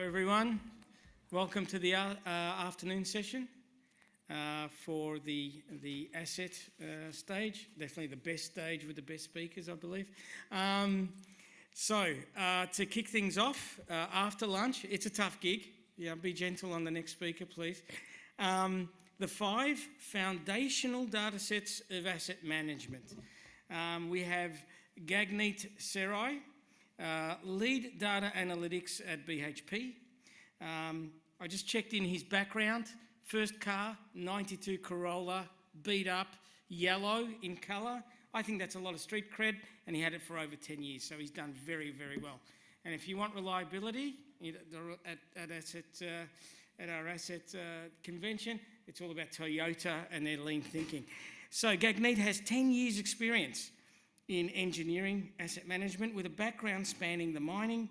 everyone. Welcome to the afternoon session for the asset stage. Definitely the best stage with the best speakers, I believe. To kick things off, after lunch, it's a tough gig. Yeah, be gentle on the next speaker, please. The 5 foundational datasets of asset management. We have Gagneet Serai, lead data analytics at BHP. I just checked in his background. First car, 92 Corolla, beat up, yellow in colour. I think that's a lot of street cred, and he had it for over 10 years, so he's done very, very well. And if you want reliability at our asset convention, it's all about Toyota and their lean thinking. So Gagneet has 10 years experience in engineering asset management with a background spanning the mining,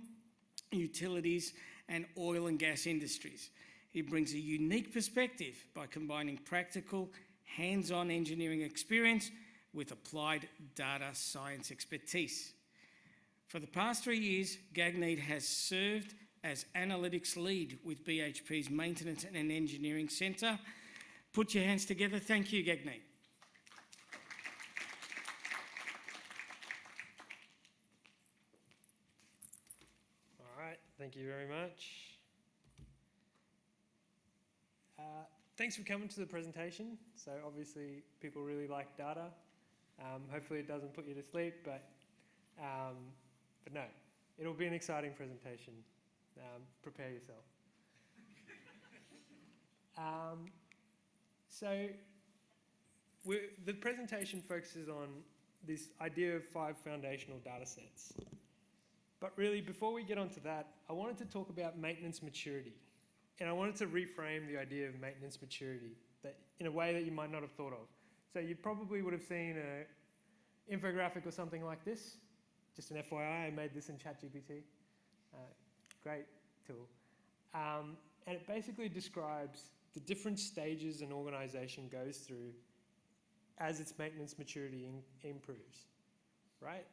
utilities and oil and gas industries. He brings a unique perspective by combining practical, hands-on engineering experience with applied data science expertise. For the past 3 years, Gagneet has served as analytics lead with BHP's Maintenance and Engineering Centre. Put your hands together. Thank you, Gagneet. Thank you very much. Thanks for coming to the presentation. So obviously people really like data. Hopefully it doesn't put you to sleep, but no, it'll be an exciting presentation. Prepare yourself. The presentation focuses on this idea of 5 foundational data sets. But really, before we get onto that, I wanted to talk about maintenance maturity. And I wanted to reframe the idea of maintenance maturity in a way that you might not have thought of. So you probably would have seen an infographic or something like this. Just an FYI, I made this in ChatGPT. Great tool. And it basically describes the different stages an organisation goes through as its maintenance maturity improves, right?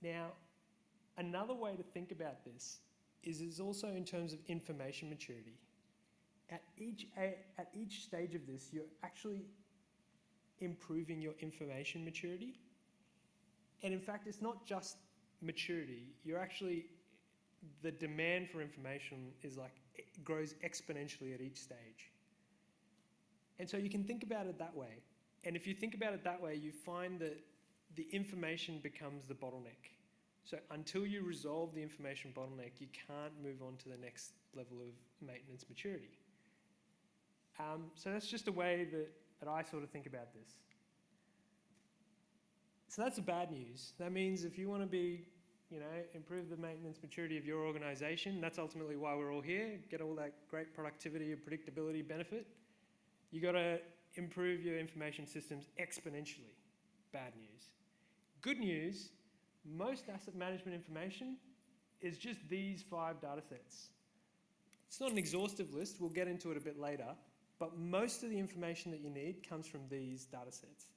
Now, another way to think about this is also in terms of information maturity. At each stage of this, you're actually improving your information maturity. And in fact, it's not just maturity. The demand for information it grows exponentially at each stage. And so you can think about it that way. And if you think about it that way, you find that the information becomes the bottleneck. So until you resolve the information bottleneck, you can't move on to the next level of maintenance maturity. So that's just a way that I sort of think about this. So that's the bad news. That means if you want to improve the maintenance maturity of your organisation, that's ultimately why we're all here, get all that great productivity and predictability benefit. You got to improve your information systems exponentially. Bad news. Good news. Most asset management information is just these 5 data sets. It's not an exhaustive list, we'll get into it a bit later, but most of the information that you need comes from these data sets.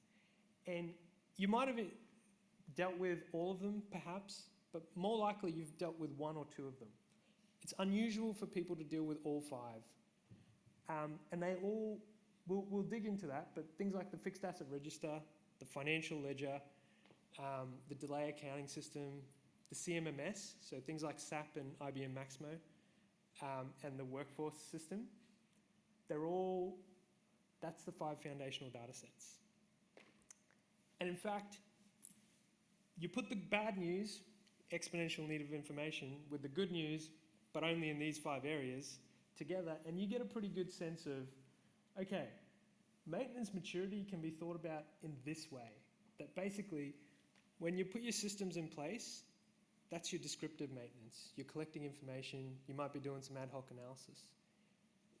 And you might have dealt with all of them, perhaps, but more likely you've dealt with 1 or 2 of them. It's unusual for people to deal with all 5. And they all, we'll dig into that, but things like the fixed asset register, the financial ledger, the delay accounting system, the CMMS, so things like SAP and IBM Maximo, and the workforce system, that's the 5 foundational data sets. And in fact, you put the bad news, exponential need of information, with the good news, but only in these 5 areas, together, and you get a pretty good sense of, okay, maintenance maturity can be thought about in this way, that basically, when you put your systems in place, that's your descriptive maintenance. You're collecting information, you might be doing some ad hoc analysis.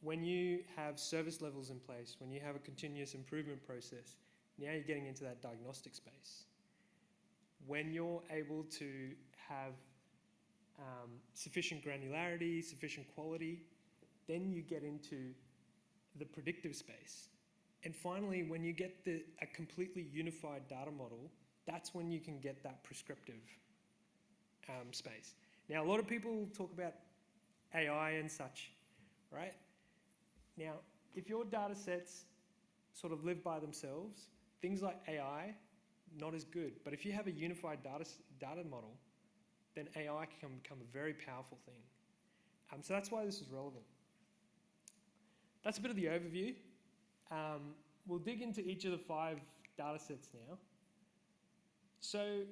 When you have service levels in place, when you have a continuous improvement process, now you're getting into that diagnostic space. When you're able to have sufficient granularity, sufficient quality, then you get into the predictive space. And finally, when you get a completely unified data model, that's when you can get that prescriptive space. Now, a lot of people talk about AI and such, right? Now, if your data sets sort of live by themselves, things like AI, not as good. But if you have a unified data model, then AI can become a very powerful thing. So that's why this is relevant. That's a bit of the overview. We'll dig into each of the 5 data sets now. So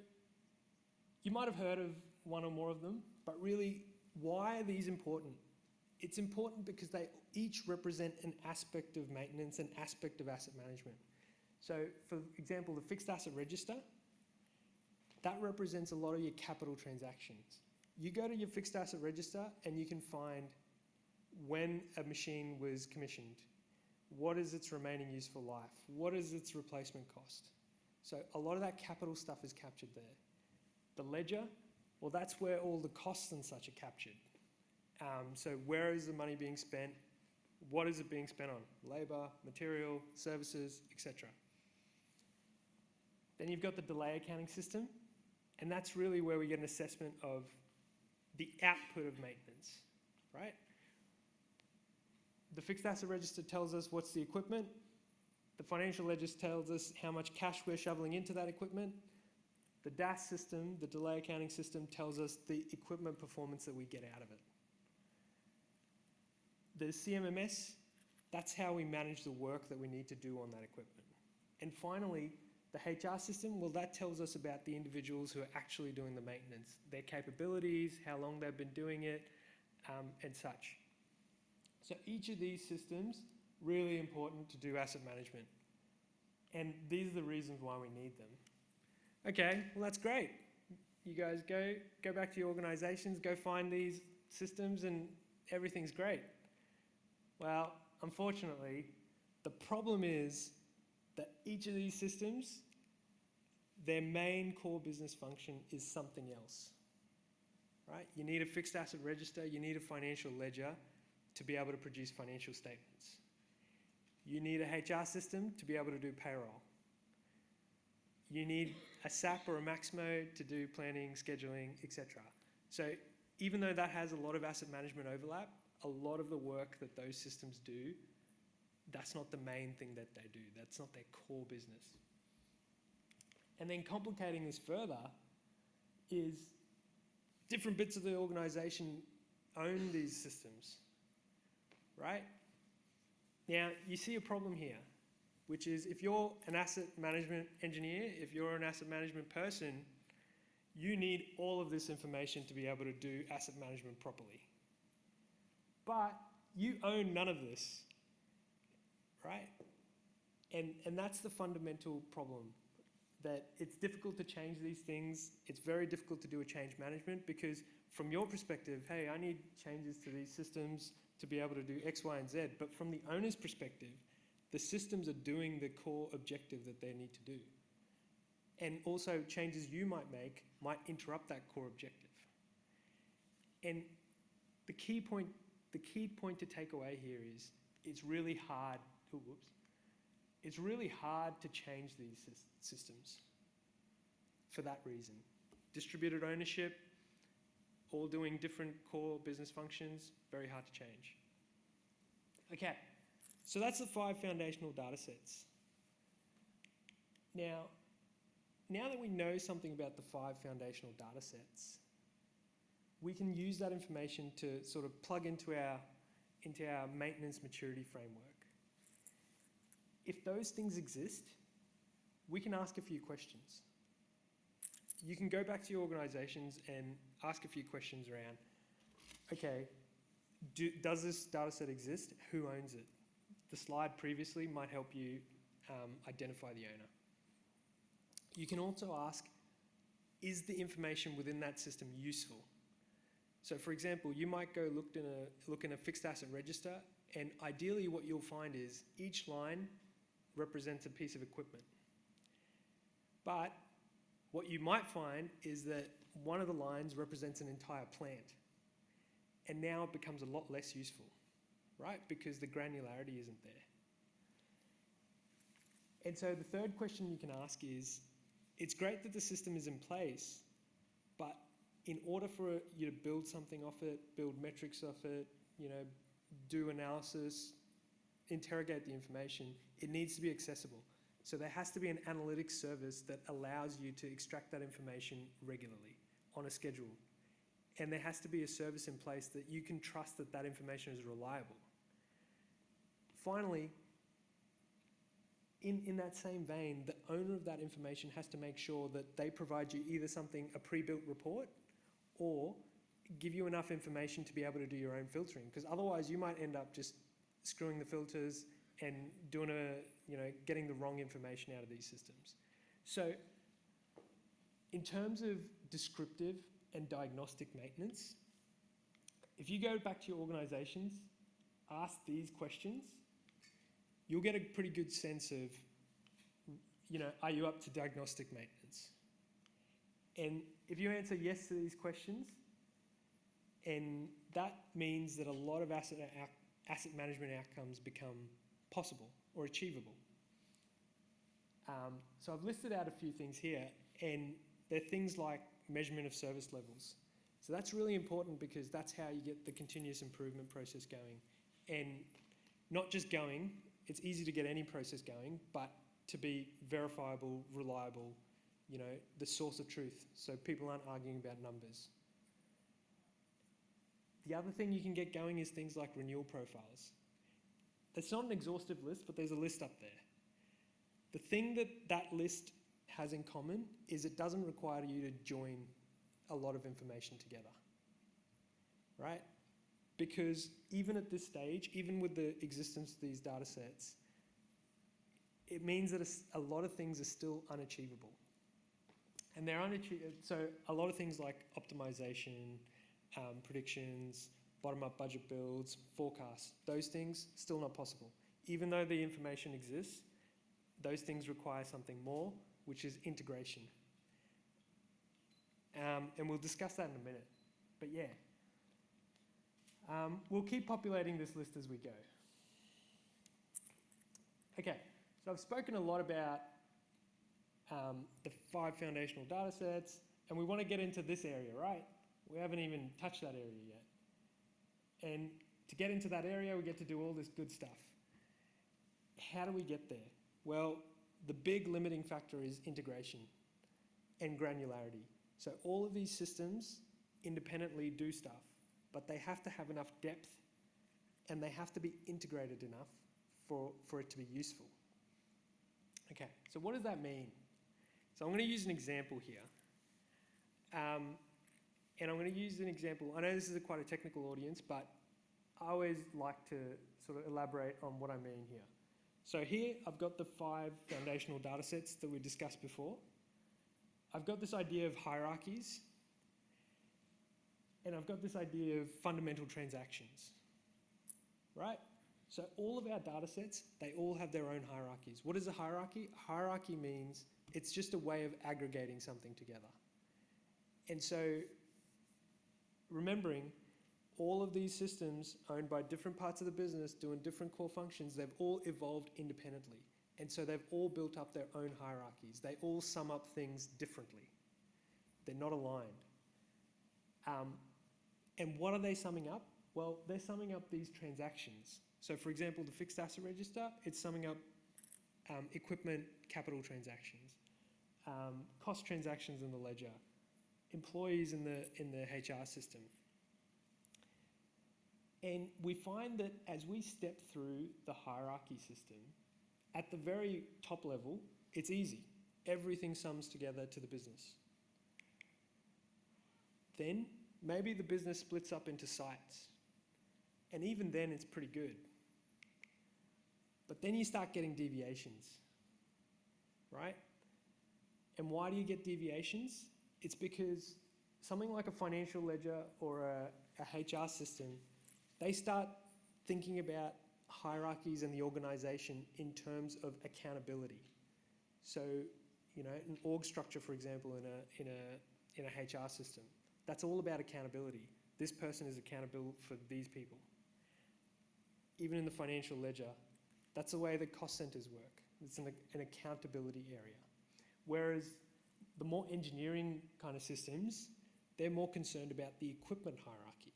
you might have heard of one or more of them, but really, why are these important? It's important because they each represent an aspect of maintenance, an aspect of asset management. So for example, the fixed asset register, that represents a lot of your capital transactions. You go to your fixed asset register and you can find when a machine was commissioned, what is its remaining useful life, what is its replacement cost. So a lot of that capital stuff is captured there. The ledger, well, that's where all the costs and such are captured. So where is the money being spent? What is it being spent on? Labour, material, services, etc. Then you've got the delay accounting system, and that's really where we get an assessment of the output of maintenance, right? The fixed asset register tells us what's the equipment. The financial ledger tells us how much cash we're shoveling into that equipment. The DAS system, the delay accounting system, tells us the equipment performance that we get out of it. The CMMS, that's how we manage the work that we need to do on that equipment. And finally, the HR system, well, that tells us about the individuals who are actually doing the maintenance, their capabilities, how long they've been doing it, and such. So each of these systems, really important to do asset management. And these are the reasons why we need them. Okay, well, that's great. You guys go back to your organizations, go find these systems, and everything's great. Well, unfortunately, the problem is that each of these systems, their main core business function is something else, right? You need a fixed asset register, you need a financial ledger to be able to produce financial statements. You need a HR system to be able to do payroll. You need a SAP or a Maximo to do planning, scheduling, etc. So even though that has a lot of asset management overlap, a lot of the work that those systems do, that's not the main thing that they do. That's not their core business. And then complicating this further is different bits of the organization own these systems, right? Now, you see a problem here, which is if you're an asset management engineer, if you're an asset management person, you need all of this information to be able to do asset management properly. But you own none of this, right? And that's the fundamental problem, that it's difficult to change these things. It's very difficult to do a change management because from your perspective, hey, I need changes to these systems to be able to do X, Y, and Z. But from the owner's perspective, the systems are doing the core objective that they need to do. And also changes you might make might interrupt that core objective. And the key point to take away here is it's really hard. It's really hard to change these systems for that reason. Distributed ownership, all doing different core business functions, very hard to change. Okay, so that's the 5 foundational data sets. Now that we know something about the 5 foundational data sets, we can use that information to sort of plug into our maintenance maturity framework. If those things exist, we can ask a few questions. You can go back to your organizations and ask a few questions around, okay, does this data set exist? Who owns it? The slide previously might help you identify the owner. You can also ask, is the information within that system useful? So for example, you might go look in a fixed asset register, and ideally what you'll find is each line represents a piece of equipment. But what you might find is that one of the lines represents an entire plant. And now it becomes a lot less useful, right? Because the granularity isn't there. And so the third question you can ask is, it's great that the system is in place, but in order for you to build something off it, build metrics off it, do analysis, interrogate the information, it needs to be accessible. So there has to be an analytics service that allows you to extract that information regularly on a schedule. And there has to be a service in place that you can trust that that information is reliable. Finally, in that same vein, the owner of that information has to make sure that they provide you either a pre-built report, or give you enough information to be able to do your own filtering. Because otherwise you might end up just screwing the filters and getting the wrong information out of these systems. So in terms of descriptive and diagnostic maintenance, if you go back to your organizations, ask these questions, you'll get a pretty good sense of, are you up to diagnostic maintenance? And if you answer yes to these questions, and that means that a lot of asset management outcomes become possible or achievable. So I've listed out a few things here, and they're things like measurement of service levels. So that's really important because that's how you get the continuous improvement process going. And not just going, it's easy to get any process going, but to be verifiable, reliable, the source of truth, so people aren't arguing about numbers. The other thing you can get going is things like renewal profiles. It's not an exhaustive list, but there's a list up there. The thing that list has in common is it doesn't require you to join a lot of information together, right? Because even at this stage, even with the existence of these data sets, it means that a lot of things are still unachievable. And they're unachievable, so a lot of things like optimization, predictions, bottom-up budget builds, forecasts, those things still not possible. Even though the information exists, those things require something more, which is integration. And we'll discuss that in a minute. But yeah, we'll keep populating this list as we go. Okay, so I've spoken a lot about the 5 foundational data sets, and we want to get into this area, right? We haven't even touched that area yet. And to get into that area, we get to do all this good stuff. How do we get there? Well, the big limiting factor is integration and granularity. So all of these systems independently do stuff, but they have to have enough depth and they have to be integrated enough for it to be useful. Okay, so what does that mean? So I'm going to use an example here. And I'm going to use an example. I know this is quite a technical audience, but I always like to sort of elaborate on what I mean here. So here I've got the 5 foundational data sets that we discussed before. I've got this idea of hierarchies, and I've got this idea of fundamental transactions, right? So all of our data sets, they all have their own hierarchies. What is a hierarchy? A hierarchy means it's just a way of aggregating something together. And so remembering all of these systems owned by different parts of the business doing different core functions, they've all evolved independently. And so they've all built up their own hierarchies. They all sum up things differently. They're not aligned. And what are they summing up? Well, they're summing up these transactions. So for example, the fixed asset register, it's summing up equipment capital transactions, cost transactions in the ledger, employees in the HR system. And we find that as we step through the hierarchy system, at the very top level, it's easy. Everything sums together to the business. Then maybe the business splits up into sites. And even then it's pretty good. But then you start getting deviations, right? And why do you get deviations? It's because something like a financial ledger or a HR system, they start thinking about hierarchies and the organization in terms of accountability. So, an org structure, for example, in a HR system, that's all about accountability. This person is accountable for these people. Even in the financial ledger, that's the way the cost centers work. It's an accountability area. Whereas the more engineering kind of systems, they're more concerned about the equipment hierarchy.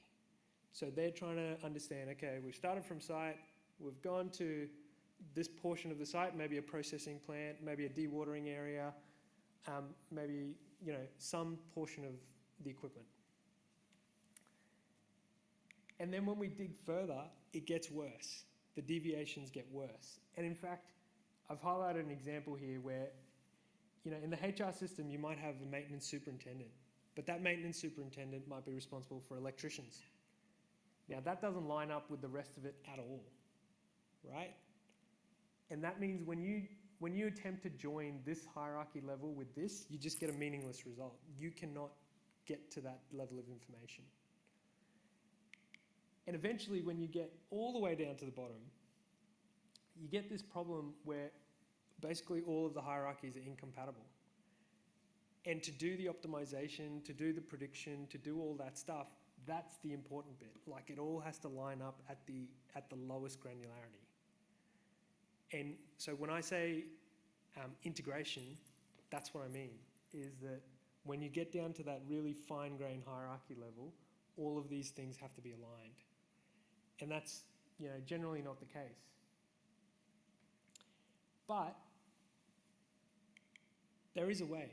So they're trying to understand, okay, we've started from site, we've gone to this portion of the site, maybe a processing plant, maybe a dewatering area, maybe, some portion of the equipment. And then when we dig further, it gets worse. The deviations get worse. And in fact, I've highlighted an example here where, in the HR system, you might have a maintenance superintendent, but that maintenance superintendent might be responsible for electricians. Now, that doesn't line up with the rest of it at all, right? And that means when you attempt to join this hierarchy level with this, you just get a meaningless result. You cannot get to that level of information. And eventually, when you get all the way down to the bottom, you get this problem where basically all of the hierarchies are incompatible. And to do the optimization, to do the prediction, to do all that stuff, that's the important bit. Like, it all has to line up at the lowest granularity. And so when I say integration, that's what I mean, is that when you get down to that really fine-grained hierarchy level, all of these things have to be aligned. And that's, generally not the case. But there is a way,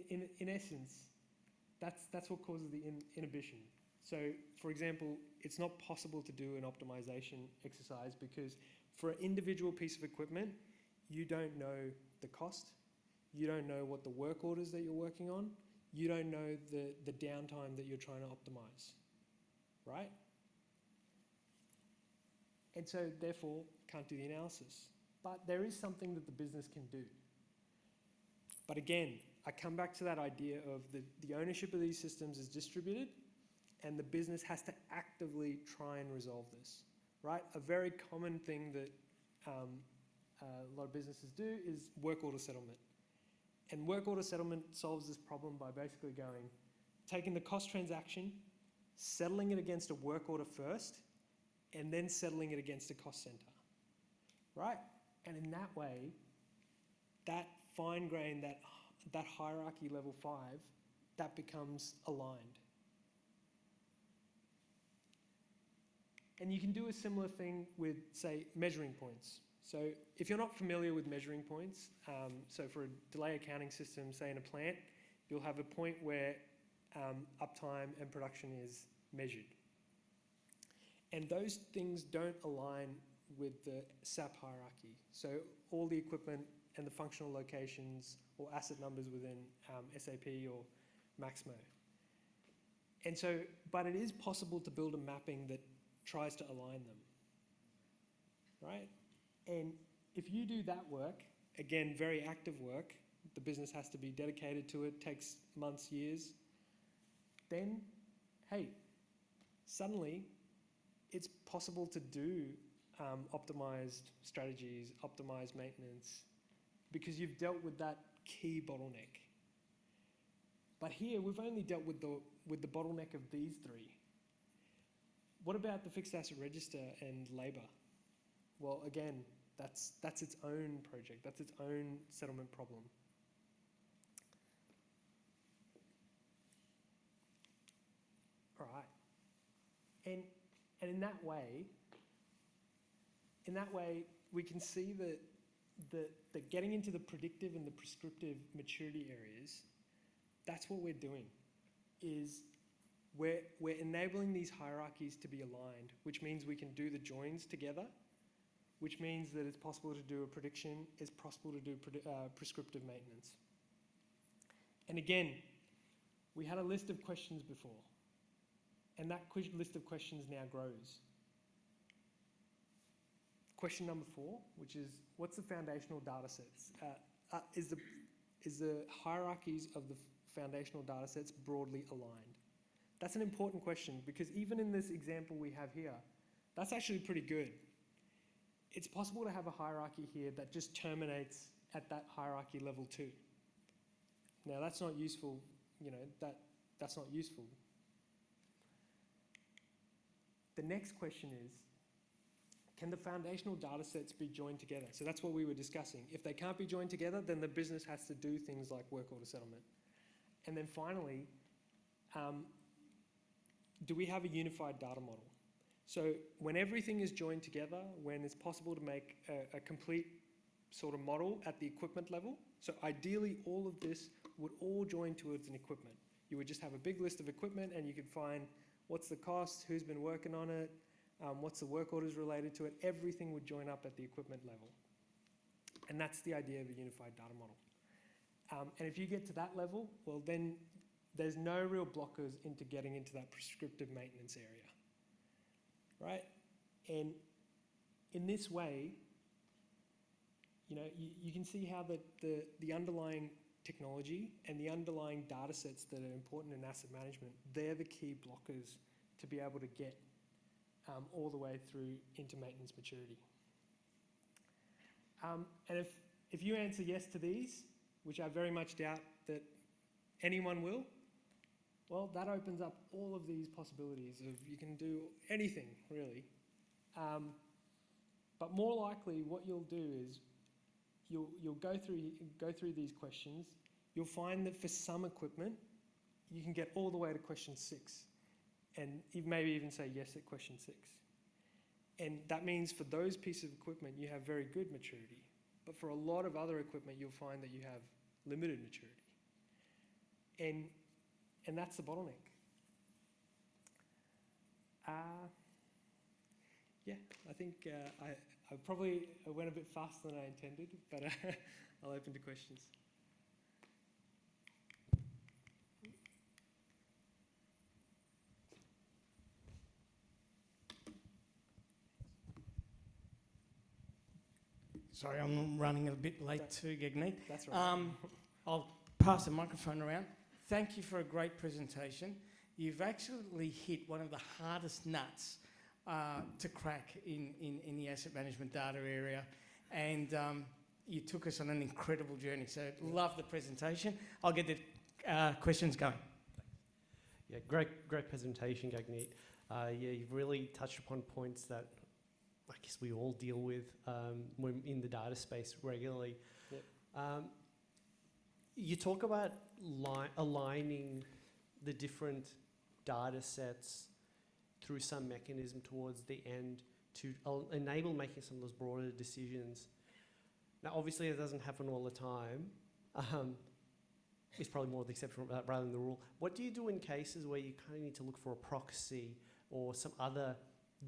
in essence, that's what causes the inhibition. So, for example, it's not possible to do an optimization exercise because for an individual piece of equipment, you don't know the cost, you don't know what the work orders that you're working on, you don't know the downtime that you're trying to optimize, right? And so, therefore, can't do the analysis. But there is something that the business can do. But again, I come back to that idea of the ownership of these systems is distributed, and the business has to actively try and resolve this, right? A very common thing that a lot of businesses do is work order settlement. And work order settlement solves this problem by basically taking the cost transaction, settling it against a work order first, and then settling it against a cost center, right? And in that way, that fine grain, that hierarchy level 5, that becomes aligned. And you can do a similar thing with, say, measuring points. So if you're not familiar with measuring points, so for a delay accounting system, say in a plant, you'll have a point where uptime and production is measured. And those things don't align with the SAP hierarchy. So all the equipment and the functional locations or asset numbers within SAP or Maximo. And so, but it is possible to build a mapping that tries to align them, right? And if you do that work, again, very active work, the business has to be dedicated to it, takes months, years, then, hey, suddenly it's possible to do optimized strategies, optimized maintenance, because you've dealt with that key bottleneck. But here, we've only dealt with the bottleneck of these 3. What about the fixed asset register and labour? Well, again, that's its own project. That's its own settlement problem. All right. And in that way, we can see that getting into the predictive and the prescriptive maturity areas, that's what we're doing, is we're enabling these hierarchies to be aligned, which means we can do the joins together, which means that it's possible to do a prediction, it's possible to do prescriptive maintenance. And again, we had a list of questions before, and that list of questions now grows. Question number 4, which is, what's the foundational datasets? Is the hierarchies of the foundational datasets broadly aligned? That's an important question, because even in this example we have here, that's actually pretty good. It's possible to have a hierarchy here that just terminates at that hierarchy level 2. Now that's not useful, that's not useful. The next question is, can the foundational data sets be joined together? So that's what we were discussing. If they can't be joined together, then the business has to do things like work order settlement. And then finally, do we have a unified data model? So when everything is joined together, when it's possible to make a complete sort of model at the equipment level, so ideally all of this would all join towards an equipment. You would just have a big list of equipment and you could find what's the cost, who's been working on it, what's the work orders related to it. Everything would join up at the equipment level. And that's the idea of a unified data model. And if you get to that level, well then there's no real blockers into getting into that prescriptive maintenance area, right? And in this way, you know, you can see how the underlying technology and the underlying data sets that are important in asset management, they're the key blockers to be able to get all the way through into maintenance maturity. And if you answer yes to these, which I very much doubt that anyone will, well, that opens up all of these possibilities of you can do anything, really. But more likely what you'll do is you'll go through these questions. You'll find that for some equipment, you can get all the way to question 6 and maybe even say yes at question 6. And that means for those pieces of equipment, you have very good maturity. But for a lot of other equipment, you'll find that you have limited maturity. And that's the bottleneck. Yeah, I think I probably went a bit faster than I intended, but I'll open to questions. Sorry, I'm running a bit late too, Gagneet. That's right. I'll pass the microphone around. Thank you for a great presentation. You've actually hit one of the hardest nuts to crack in the asset management data area, and you took us on an incredible journey. So love the presentation. I'll get the questions going. Yeah, great presentation, Gagneet. Yeah, you've really touched upon points that I guess we all deal with when in the data space regularly. Yep. You talk about aligning the different data sets through some mechanism towards the end to enable making some of those broader decisions. Now, obviously, it doesn't happen all the time. It's probably more the exception rather than the rule. What do you do in cases where you kind of need to look for a proxy or some other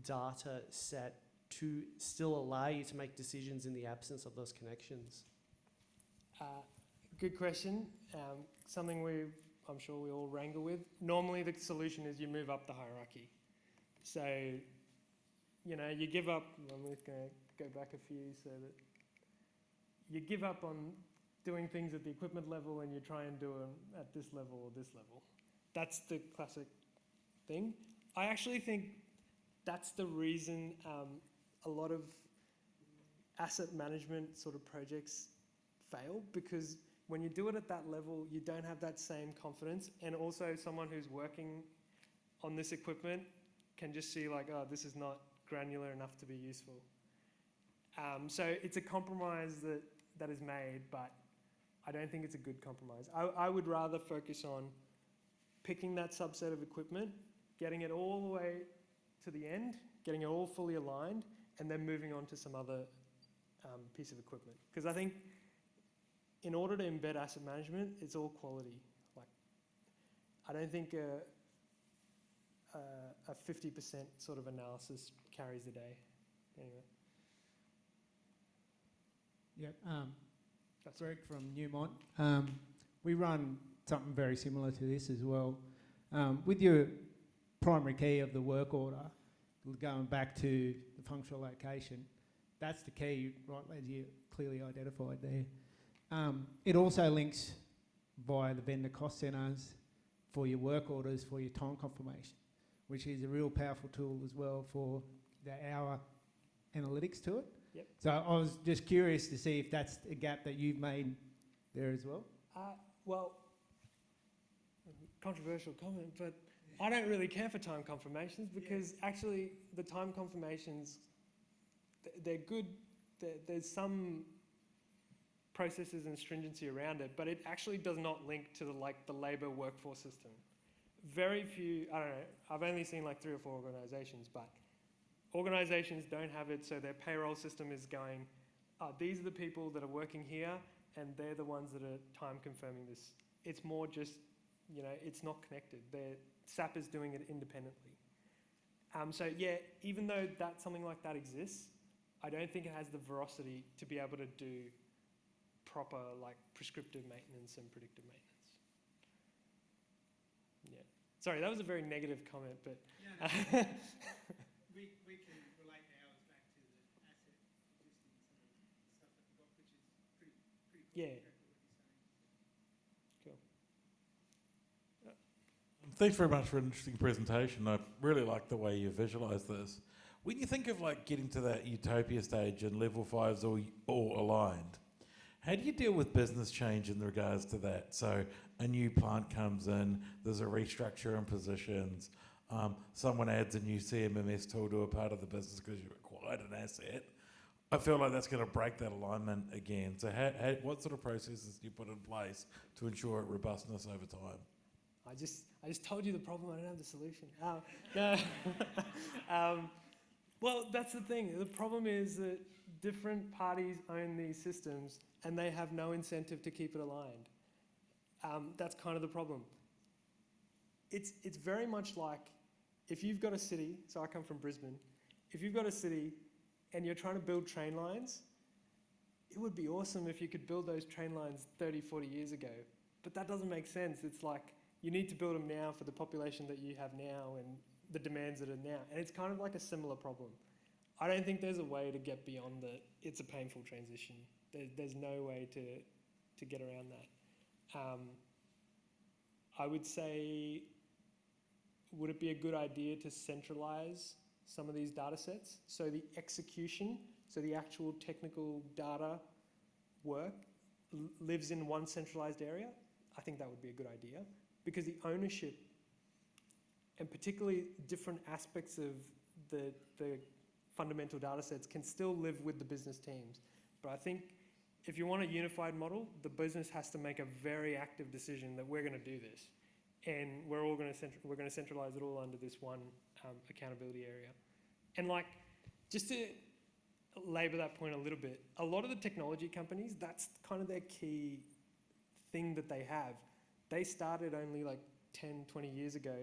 data set to still allow you to make decisions in the absence of those connections? Good question. Something I'm sure we all wrangle with. Normally the solution is you move up the hierarchy. So, you know, you give up, I'm just going to go back a few so that you give up on doing things at the equipment level and you try and do them at this level or this level. That's the classic thing. I actually think that's the reason a lot of asset management sort of projects fail, because when you do it at that level, you don't have that same confidence, and also someone who's working on this equipment can just see like, oh, this is not granular enough to be useful. So it's a compromise that is made, but I don't think it's a good compromise. I would rather focus on picking that subset of equipment, getting it all the way to the end, getting it all fully aligned, and then moving on to some other piece of equipment. Because I think in order to embed asset management, it's all quality. Like, I don't think a 50% sort of analysis carries the day. Anyway. Yeah, that's Greg from Newmont. We run something very similar to this as well. With your primary key of the work order, going back to the functional location, that's the key, right, as you clearly identified there. It also links via the vendor cost centres for your work orders for your time confirmation, which is a real powerful tool as well for the hour analytics to it. Yep. So I was just curious to see if that's a gap that you've made there as well. Well, controversial comment, but I don't really care for time confirmations because actually the time confirmations they're good. There's some processes and stringency around it, but it actually does not link to the labour workforce system. Very few, I don't know, I've only seen like 3 or 4 organisations, but organisations don't have it, so their payroll system is going, these are the people that are working here, and they're the ones that are time confirming this. It's more just, it's not connected. SAP is doing it independently. So yeah, even though something like that exists, I don't think it has the veracity to be able to do proper like prescriptive maintenance and predictive maintenance. Yeah. Sorry, that was a very negative comment, but we can relate ours back to the asset existing stuff that we've got, which is pretty yeah. exactly what you're saying. Cool. Thanks very much for an interesting presentation. I really like the way you visualise this. When you think of like getting to that utopia stage and level 5's all aligned, how do you deal with business change in regards to that? So a new plant comes in, there's a restructure in positions, someone adds a new CMMS tool to a part of the business because you acquired an asset. I feel like that's going to break that alignment again. So what sort of processes do you put in place to ensure robustness over time? I just told you the problem. I don't have the solution. Well, that's the thing. The problem is that different parties own these systems, and they have no incentive to keep it aligned. That's kind of the problem. It's very much like if you've got a city. So I come from Brisbane. If you've got a city and you're trying to build train lines, it would be awesome if you could build those train lines 30, 40 years ago. But that doesn't make sense. It's like you need to build them now for the population that you have now and the demands that are now. And it's kind of like a similar problem. I don't think there's a way to get beyond it's a painful transition. There's no way to get around that. I would say, would it be a good idea to centralize some of these data sets? So the execution, so the actual technical data work lives in one centralized area? I think that would be a good idea, because the ownership, and particularly different aspects of the fundamental data sets, can still live with the business teams. But I think if you want a unified model, the business has to make a very active decision that we're going to do this, and we're going to centralize it all under this one accountability area. And like, just to labour that point a little bit, a lot of the technology companies, that's kind of their key thing that they have. They started only like 10, 20 years ago,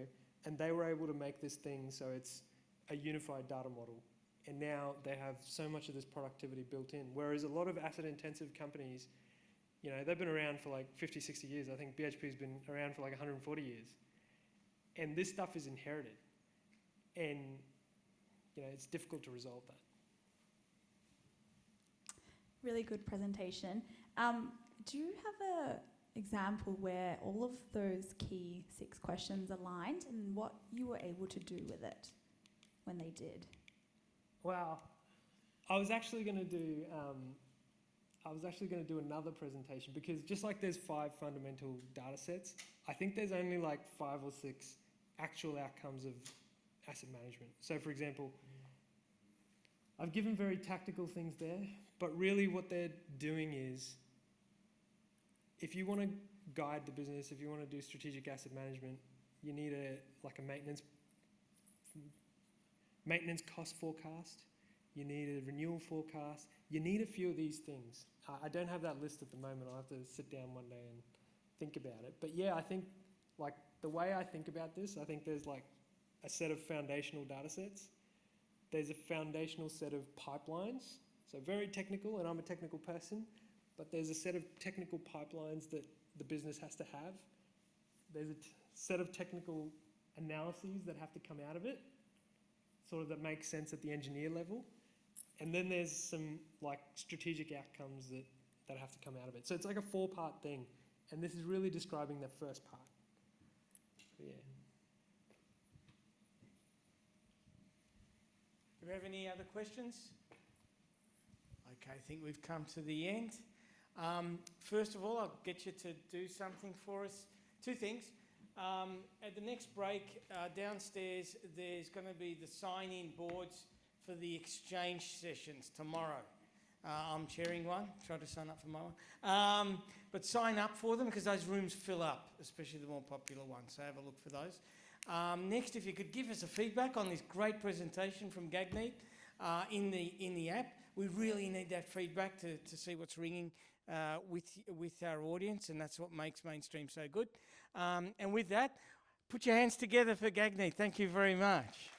and they were able to make this thing so it's a unified data model. And now they have so much of this productivity built in. Whereas a lot of asset-intensive companies, they've been around for like 50, 60 years. I think BHP's been around for like 140 years. And this stuff is inherited. And, it's difficult to resolve that. Really good presentation. Do you have an example where all of those key 6 questions aligned and what you were able to do with it when they did? Wow. I was actually going to do another presentation, because just like there's 5 fundamental data sets, I think there's only like 5 or 6 actual outcomes of asset management. So for example, I've given very tactical things there, but really what they're doing is, if you want to guide the business, if you want to do strategic asset management, you need a maintenance cost forecast, you need a renewal forecast, you need a few of these things. I don't have that list at the moment. I'll have to sit down one day and think about it. But yeah, I think like the way I think about this, I think there's like a set of foundational data sets. There's a foundational set of pipelines, so very technical, and I'm a technical person, but there's a set of technical pipelines that the business has to have. There's a set of technical analyses that have to come out of it, sort of that makes sense at the engineer level. And then there's some like strategic outcomes that have to come out of it. So it's like a 4-part thing. And this is really describing the first part. So yeah. Do we have any other questions? Okay, I think we've come to the end. First of all, I'll get you to do something for us. 2 things. At the next break, downstairs, there's going to be the sign-in boards for the exchange sessions tomorrow. I'm chairing one. Try to sign up for my one. But sign up for them because those rooms fill up, especially the more popular ones. So have a look for those. Next, if you could give us a feedback on this great presentation from Gagneet in the app. We really need that feedback to see what's ringing with our audience, and that's what makes Mainstream so good. And with that, put your hands together for Gagneet. Thank you very much.